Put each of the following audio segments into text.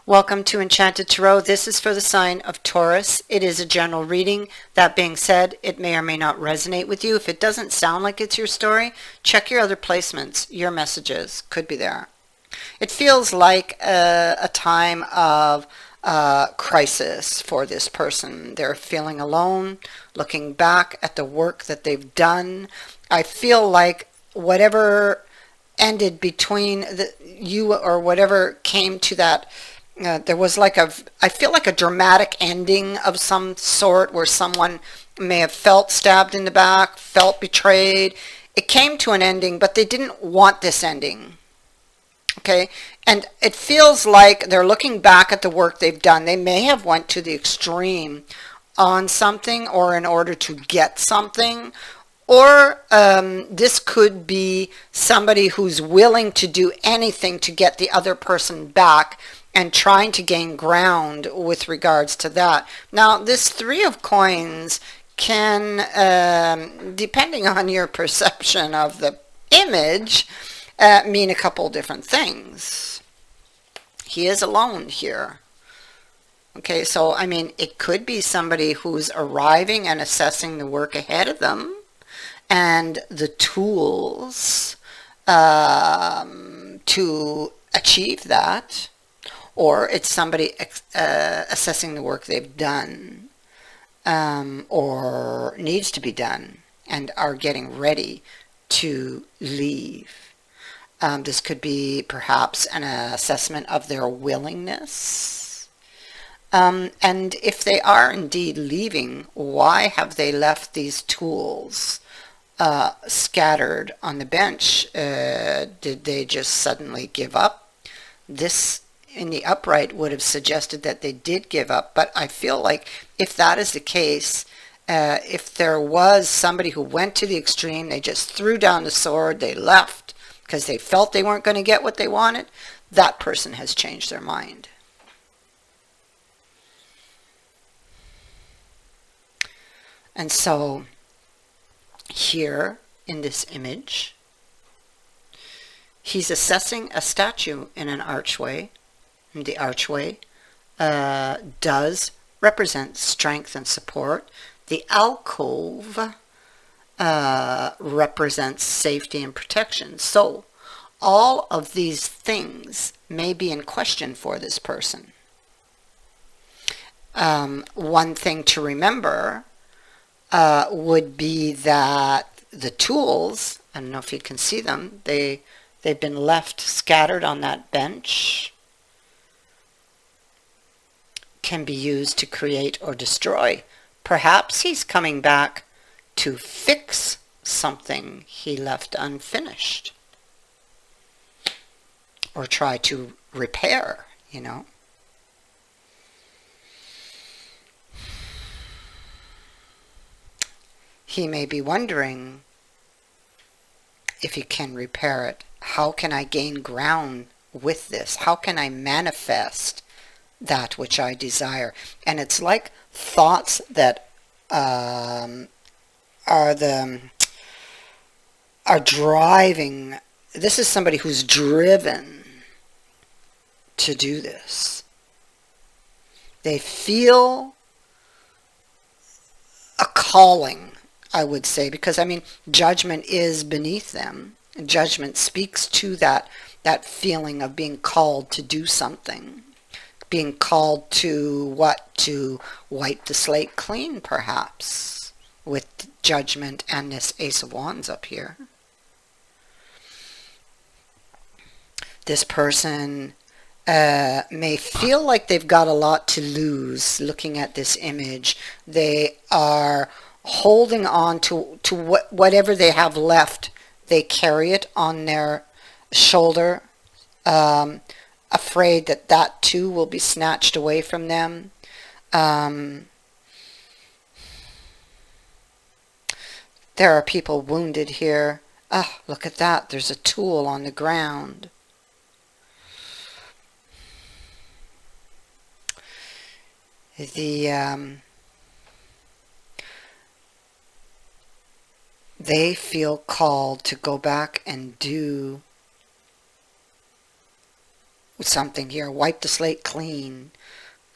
Welcome to Enchanted Tarot. This is for the sign of Taurus. It is a general reading. That being said, it may or may not resonate with you. If it doesn't sound like it's your story, check your other placements. Your messages could be there. It feels like a time of crisis for this person. They're feeling alone, looking back at the work that they've done. I feel like whatever ended between you or whatever came to that, there was like I feel like a dramatic ending of some sort where someone may have felt stabbed in the back, felt betrayed. It came to an ending, but they didn't want this ending. Okay, and it feels like they're looking back at the work they've done. They may have went to the extreme on something or in order to get something, or this could be somebody who's willing to do anything to get the other person back and trying to gain ground with regards to that. Now, this Three of Coins can, depending on your perception of the image, mean a couple different things. He is alone here. Okay, so I mean, it could be somebody who's arriving and assessing the work ahead of them and the tools to achieve that, or it's somebody assessing the work they've done or needs to be done and are getting ready to leave. This could be perhaps an assessment of their willingness. And if they are indeed leaving, why have they left these tools scattered on the bench? Did they just suddenly give up? This in the upright would have suggested that they did give up, but I feel like if that is the case, if there was somebody who went to the extreme, they just threw down the sword, they left because they felt they weren't going to get what they wanted, that person has changed their mind. And so here in this image, he's assessing a statue in an archway. The archway does represent strength and support. The alcove represents safety and protection. So all of these things may be in question for this person. One thing to remember would be that the tools, I don't know if you can see them, they've been left scattered on that bench, can be used to create or destroy. Perhaps he's coming back to fix something he left unfinished, or try to repair, you know. He may be wondering if he can repair it. How can I gain ground with this? How can I manifest that which I desire? And it's like thoughts that are driving. This is somebody who's driven to do this. They feel a calling, I would say, because I mean, judgment is beneath them. Judgment speaks to that feeling of being called to do something. Being called to what? To wipe the slate clean, perhaps, with judgment and this Ace of Wands up here. This person may feel like they've got a lot to lose looking at this image. They are holding on to whatever they have left. They carry it on their shoulder, afraid that that too will be snatched away from them. There are people wounded here. Ah, look at that. There's a tool on the ground. They feel called to go back and do something here. Wipe the slate clean.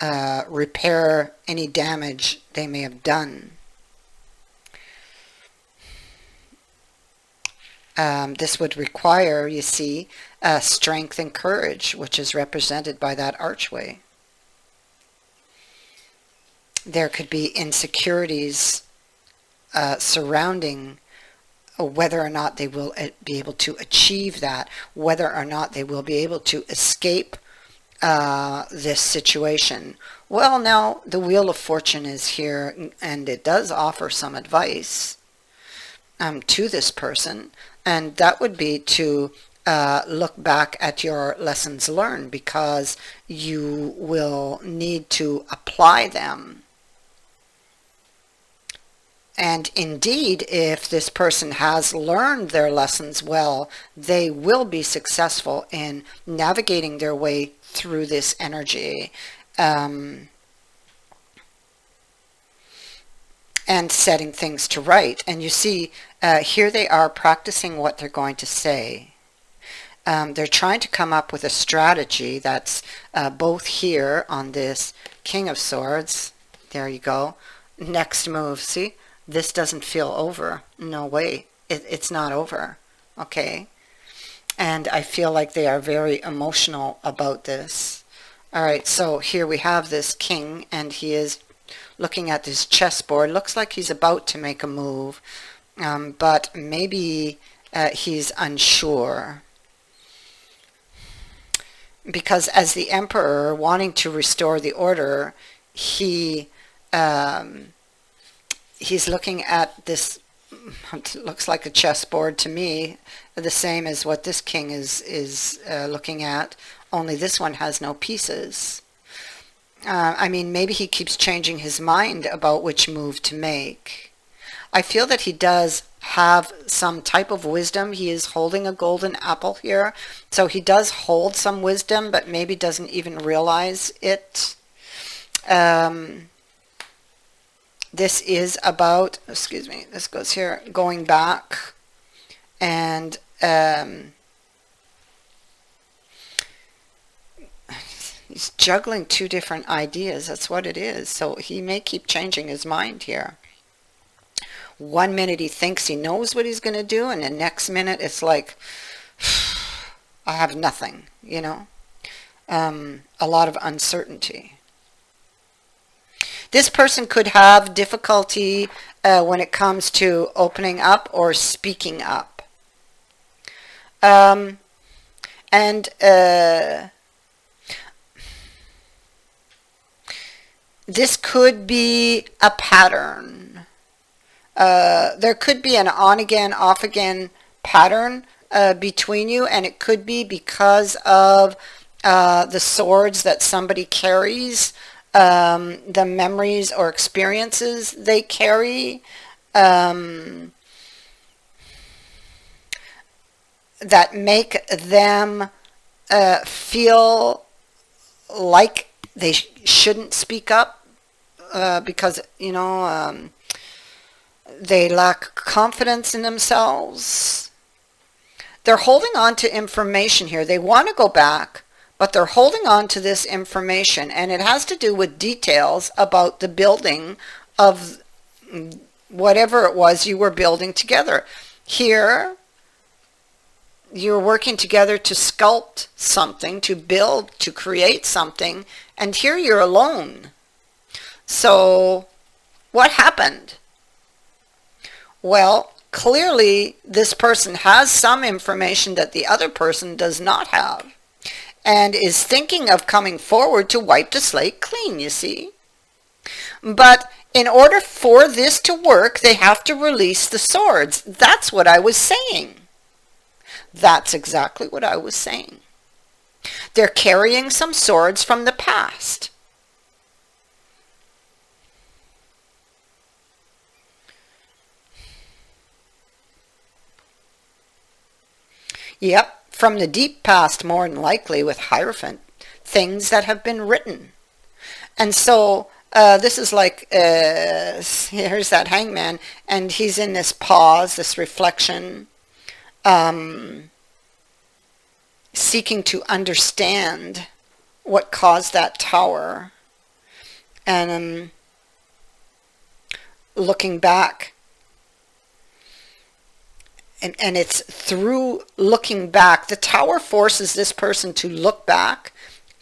Repair any damage they may have done. This would require, you see, strength and courage, which is represented by that archway. There could be insecurities surrounding whether or not they will be able to achieve that, whether or not they will be able to escape this situation. Well, now the Wheel of Fortune is here, and it does offer some advice to this person, and that would be to look back at your lessons learned, because you will need to apply them. And indeed, if this person has learned their lessons well, they will be successful in navigating their way through this energy and setting things to right. And you see, here they are practicing what they're going to say. They're trying to come up with a strategy that's both here on this King of Swords. There you go. Next move, see? This doesn't feel over. No way. It's not over. Okay? And I feel like they are very emotional about this. All right, so here we have this king, and he is looking at this chessboard. Looks like he's about to make a move, but maybe he's unsure. Because as the emperor, wanting to restore the order, he's looking at this. It looks like a chessboard to me, the same as what this king is looking at, only this one has no pieces. I mean, maybe he keeps changing his mind about which move to make. I feel that he does have some type of wisdom. He is holding a golden apple here, so he does hold some wisdom, but maybe doesn't even realize it. This is about, excuse me, this goes here, going back, and he's juggling two different ideas. That's what it is. So he may keep changing his mind here. One minute he thinks he knows what he's going to do, and the next minute it's like, I have nothing, you know. A lot of uncertainty. This person could have difficulty when it comes to opening up or speaking up. This could be a pattern. There could be an on-again, off-again pattern between you, and it could be because of the swords that somebody carries, the memories or experiences they carry, that make them feel like they shouldn't speak up because, you know, they lack confidence in themselves. They're holding on to information here. They want to go back, but they're holding on to this information, and it has to do with details about the building of whatever it was you were building together. Here, you're working together to sculpt something, to build, to create something, and here you're alone. So, what happened? Well, clearly this person has some information that the other person does not have, and is thinking of coming forward to wipe the slate clean, you see. But in order for this to work, they have to release the swords. That's what I was saying. That's exactly what I was saying. They're carrying some swords from the past. Yep, from the deep past, more than likely, with Hierophant, things that have been written. And so this is like, here's that hangman, and he's in this pause, this reflection. seeking to understand what caused that tower, and looking back. And it's through looking back. The tower forces this person to look back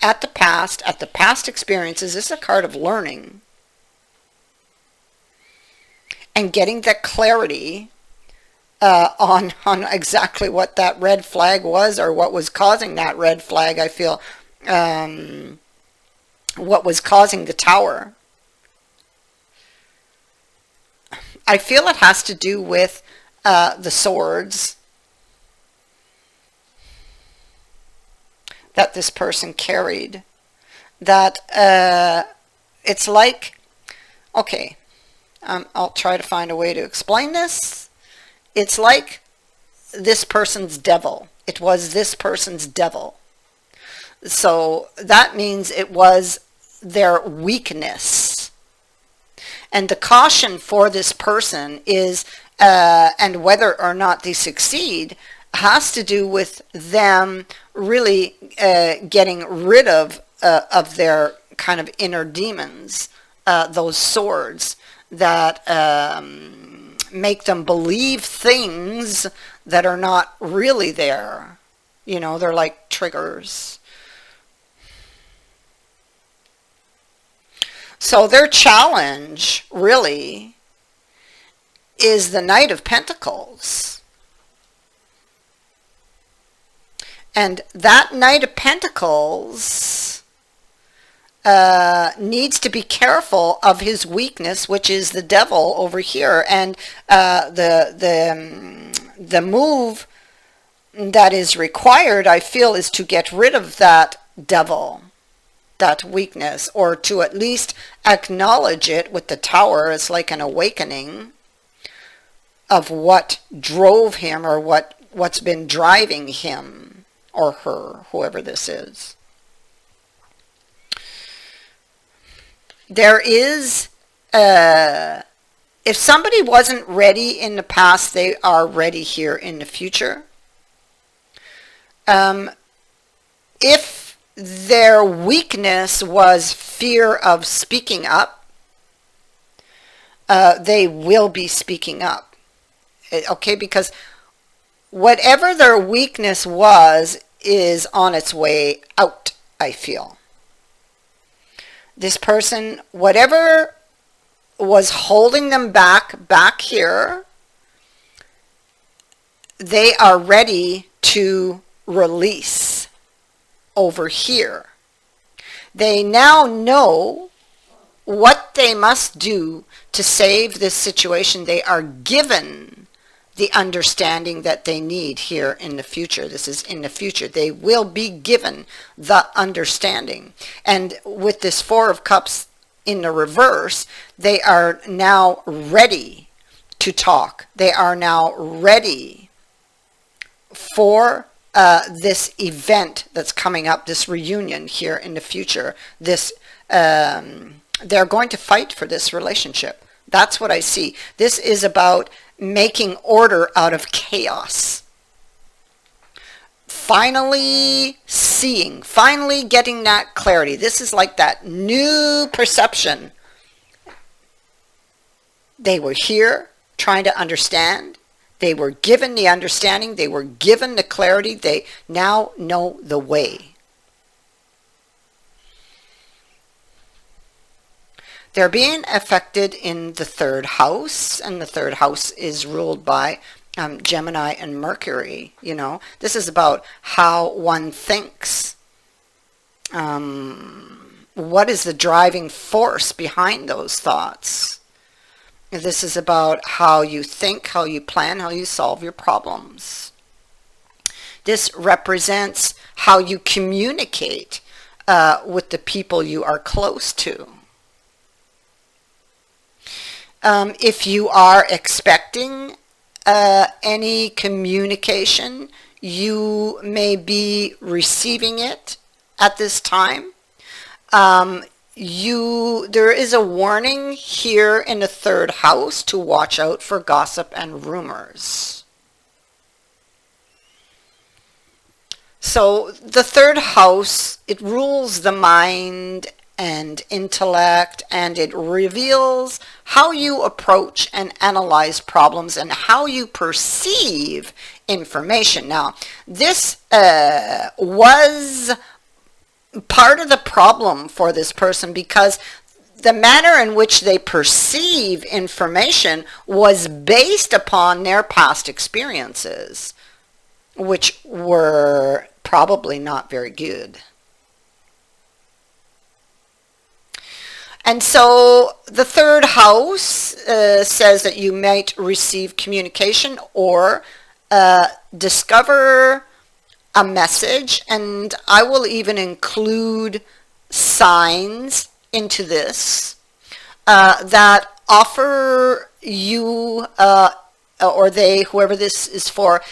at the past experiences. This is a card of learning. And getting that clarity on exactly what that red flag was, or what was causing that red flag, I feel. What was causing the tower. I feel it has to do with the swords that this person carried. That it's like, okay, I'll try to find a way to explain this. It's like this person's devil. It was this person's devil. So that means it was their weakness. And the caution for this person is, and whether or not they succeed, has to do with them really getting rid of their kind of inner demons, those swords that make them believe things that are not really there. You know, they're like triggers. So their challenge really is the Knight of Pentacles. And that Knight of Pentacles needs to be careful of his weakness, which is the devil over here. And the move that is required, I feel, is to get rid of that devil, that weakness, or to at least acknowledge it with the tower as like an awakening of what drove him, or what's been driving him or her, whoever this is. There is, if somebody wasn't ready in the past, they are ready here in the future. If their weakness was fear of speaking up, they will be speaking up. Okay, because whatever their weakness was is on its way out, I feel. This person, whatever was holding them back here, they are ready to release over here. They now know what they must do to save this situation. They are given the understanding that they need here in the future. This is in the future. They will be given the understanding. And with this Four of Cups in the reverse, they are now ready to talk. They are now ready for this event that's coming up, this reunion here in the future. This they're going to fight for this relationship. That's what I see. This is about making order out of chaos. Finally seeing, finally getting that clarity. This is like that new perception. They were here trying to understand. They were given the understanding. They were given the clarity. They now know the way. They're being affected in the third house, and the third house is ruled by Gemini and Mercury. You know, this is about how one thinks. What is the driving force behind those thoughts? This is about how you think, how you plan, how you solve your problems. This represents how you communicate with the people you are close to. If you are expecting any communication, you may be receiving it at this time. There is a warning here in the third house to watch out for gossip and rumors. So the third house, it rules the mind and intellect, and it reveals how you approach and analyze problems and how you perceive information. Now, this was part of the problem for this person, because the manner in which they perceive information was based upon their past experiences, which were probably not very good. And so the third house says that you might receive communication or discover a message, and I will even include signs into this that offer you or they, whoever this is for,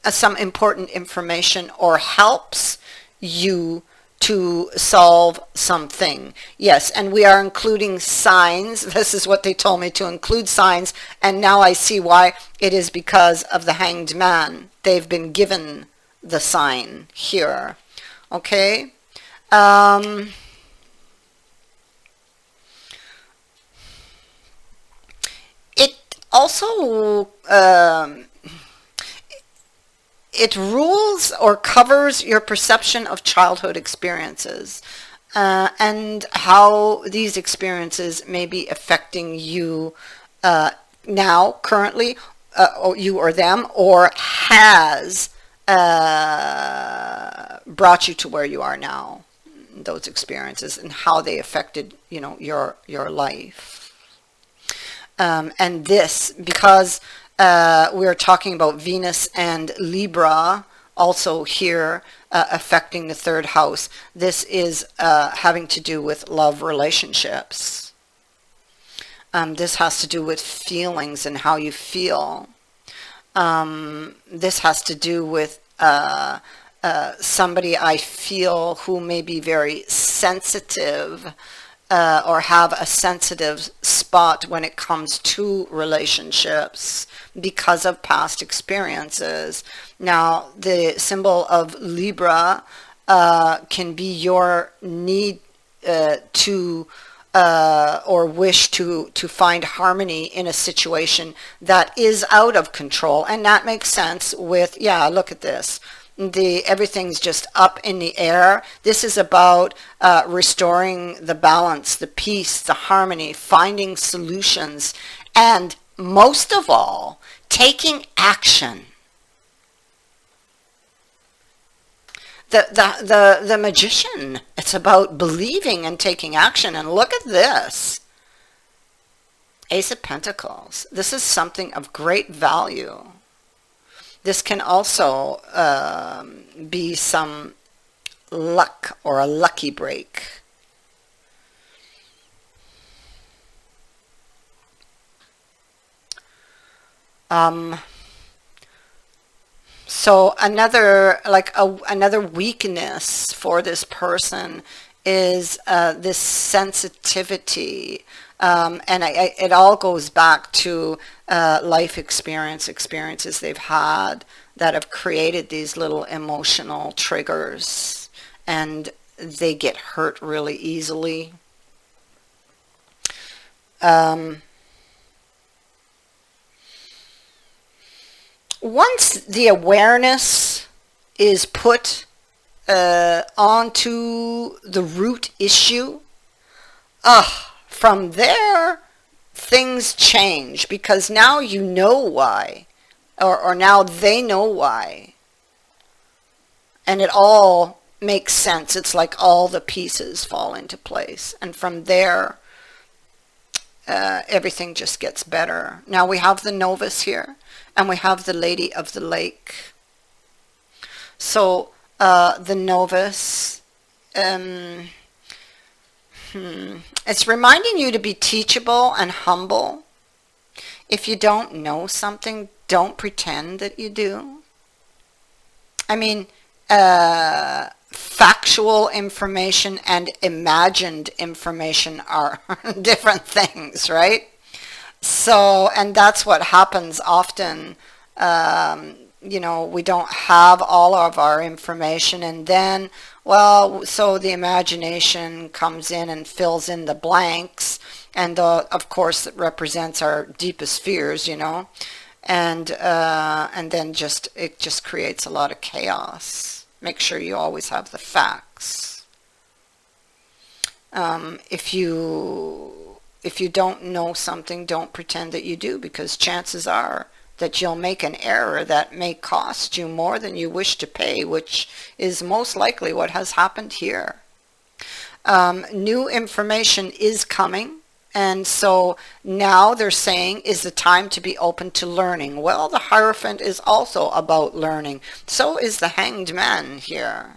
some important information or helps you to solve something. Yes, and we are including signs. This is what they told me, to include signs, and now I see why. It is because of the Hanged Man. They've been given the sign here. Okay? It also it rules or covers your perception of childhood experiences and how these experiences may be affecting you now, currently, or you or them, or has brought you to where you are now. Those experiences and how they affected, your life. And this, because we're talking about Venus and Libra also here affecting the third house. This is having to do with love relationships. This has to do with feelings and how you feel. This has to do with somebody, I feel, who may be very sensitive or have a sensitive spot when it comes to relationships because of past experiences. Now, the symbol of Libra can be your need to or wish to find harmony in a situation that is out of control. And that makes sense with, yeah, look at this. Everything's just up in the air. This is about restoring the balance, the peace, the harmony, finding solutions, and most of all, taking action. The Magician, it's about believing and taking action. And look at this. Ace of Pentacles. This is something of great value. This can also be some luck or a lucky break. So another weakness for this person is this sensitivity. And it all goes back to life experiences they've had that have created these little emotional triggers, and they get hurt really easily. Once the awareness is put onto the root issue, from there, things change, because now you know why, or now they know why. And it all makes sense. It's like all the pieces fall into place. And from there, everything just gets better. Now we have the novice here, and we have the Lady of the Lake. So the novice, it's reminding you to be teachable and humble. If you don't know something, don't pretend that you do. I mean, factual information and imagined information are different things, right? So, and that's what happens often you know, we don't have all of our information, and then, well, so the imagination comes in and fills in the blanks, and of course it represents our deepest fears, you know, and then it just creates a lot of chaos. Make sure you always have the facts. If you don't know something, don't pretend that you do, because chances are that you'll make an error that may cost you more than you wish to pay, which is most likely what has happened here. New information is coming, and so now they're saying is the time to be open to learning. Well, the Hierophant is also about learning. So is the Hanged Man here.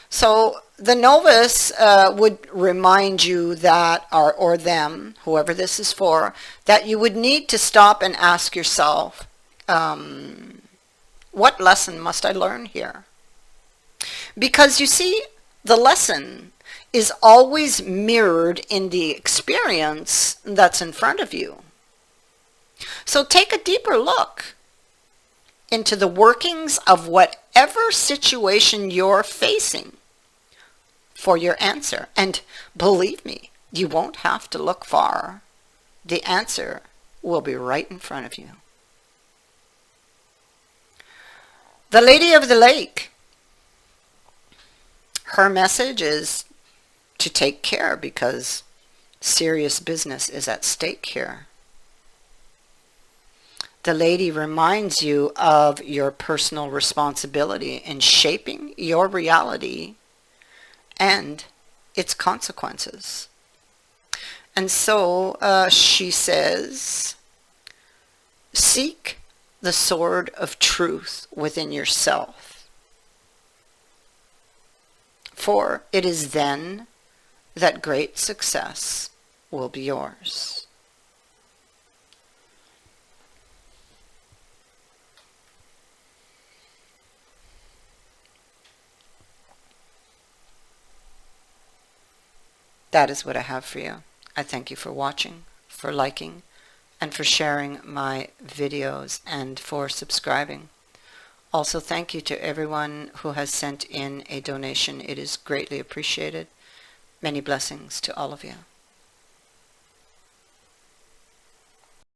So the novice would remind you that, or them, whoever this is for, that you would need to stop and ask yourself, what lesson must I learn here? Because you see, the lesson is always mirrored in the experience that's in front of you. So take a deeper look into the workings of whatever situation you're facing for your answer. And believe me, you won't have to look far. The answer will be right in front of you. The Lady of the Lake. Her message is to take care, because serious business is at stake here. The lady reminds you of your personal responsibility in shaping your reality and its consequences. And so she says, seek the sword of truth within yourself, for it is then that great success will be yours. That is what I have for you. I thank you for watching, for liking, and for sharing my videos, and for subscribing. Also, thank you to everyone who has sent in a donation. It is greatly appreciated. Many blessings to all of you.